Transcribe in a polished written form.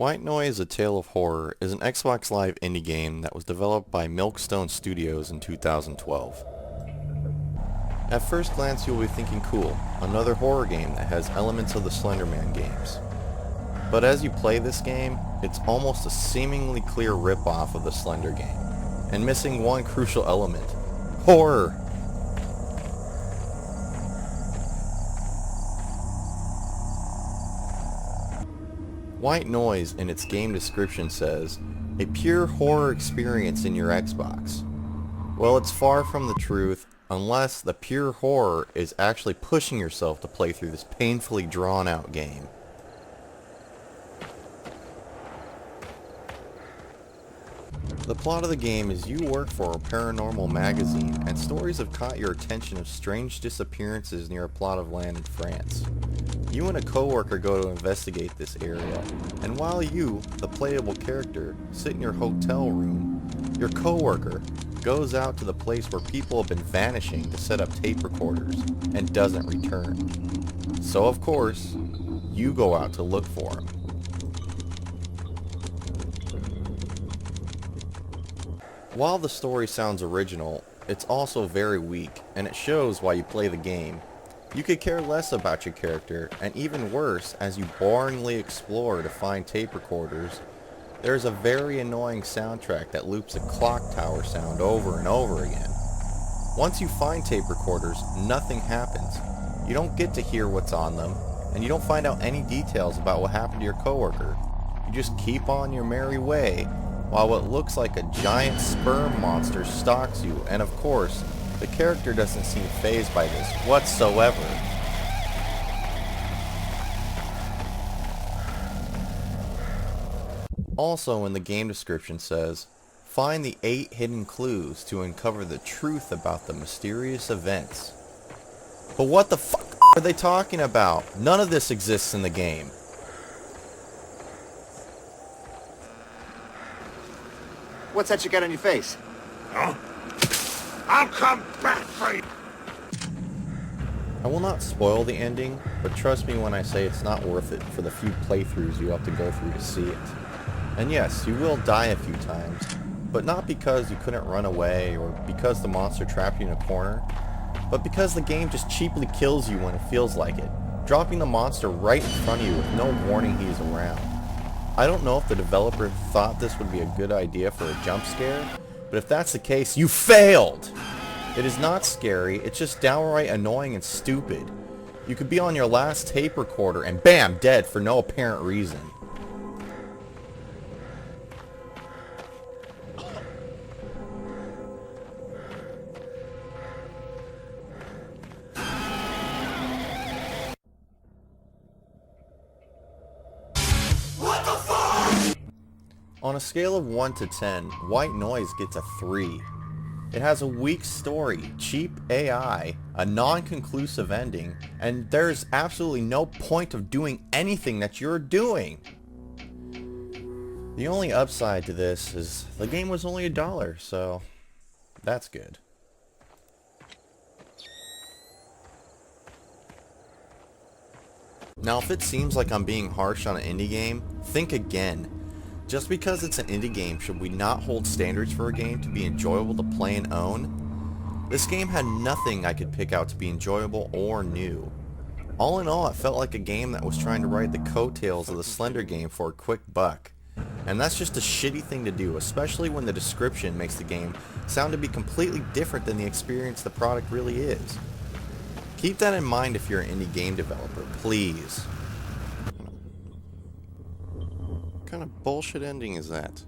White Noise: A Tale of Horror is an Xbox Live indie game that was developed by Milkstone Studios in 2012. At first glance you'll be thinking, cool, another horror game that has elements of the Slender Man games. But as you play this game, it's almost a seemingly clear rip-off of the Slender game, and missing one crucial element: horror! White Noise in its game description says, a pure horror experience in your Xbox. Well, it's far from the truth, unless the pure horror is actually pushing yourself to play through this painfully drawn out game. The plot of the game is you work for a paranormal magazine, and stories have caught your attention of strange disappearances near a plot of land in France. You and a coworker go to investigate this area, and while you, the playable character, sit in your hotel room, your coworker goes out to the place where people have been vanishing to set up tape recorders, and doesn't return. So of course, you go out to look for him. While the story sounds original, it's also very weak, and it shows while you play the game. You could care less about your character, and even worse, as you boringly explore to find tape recorders, there's a very annoying soundtrack that loops a clock tower sound over and over again. Once you find tape recorders, nothing happens. You don't get to hear what's on them, and you don't find out any details about what happened to your coworker. You just keep on your merry way, while what looks like a giant sperm monster stalks you, and of course, the character doesn't seem fazed by this whatsoever. Also in the game description says, find the 8 hidden clues to uncover the truth about the mysterious events. But what the fuck are they talking about? None of this exists in the game. What's that you got on your face? Huh? I'll come back for you! I will not spoil the ending, but trust me when I say it's not worth it for the few playthroughs you have to go through to see it. And yes, you will die a few times, but not because you couldn't run away or because the monster trapped you in a corner, but because the game just cheaply kills you when it feels like it, dropping the monster right in front of you with no warning he's around. I don't know if the developer thought this would be a good idea for a jump scare, but if that's the case, you failed! It is not scary, it's just downright annoying and stupid. You could be on your last tape recorder and bam, dead for no apparent reason. On a scale of 1 to 10, White Noise gets a 3. It has a weak story, cheap AI, a non-conclusive ending, and there's absolutely no point of doing anything that you're doing. The only upside to this is the game was only $1, so that's good. Now if it seems like I'm being harsh on an indie game, think again. Just because it's an indie game, should we not hold standards for a game to be enjoyable to play and own? This game had nothing I could pick out to be enjoyable or new. All in all, it felt like a game that was trying to ride the coattails of the Slender game for a quick buck. And that's just a shitty thing to do, especially when the description makes the game sound to be completely different than the experience the product really is. Keep that in mind if you're an indie game developer, please. What kind of bullshit ending is that?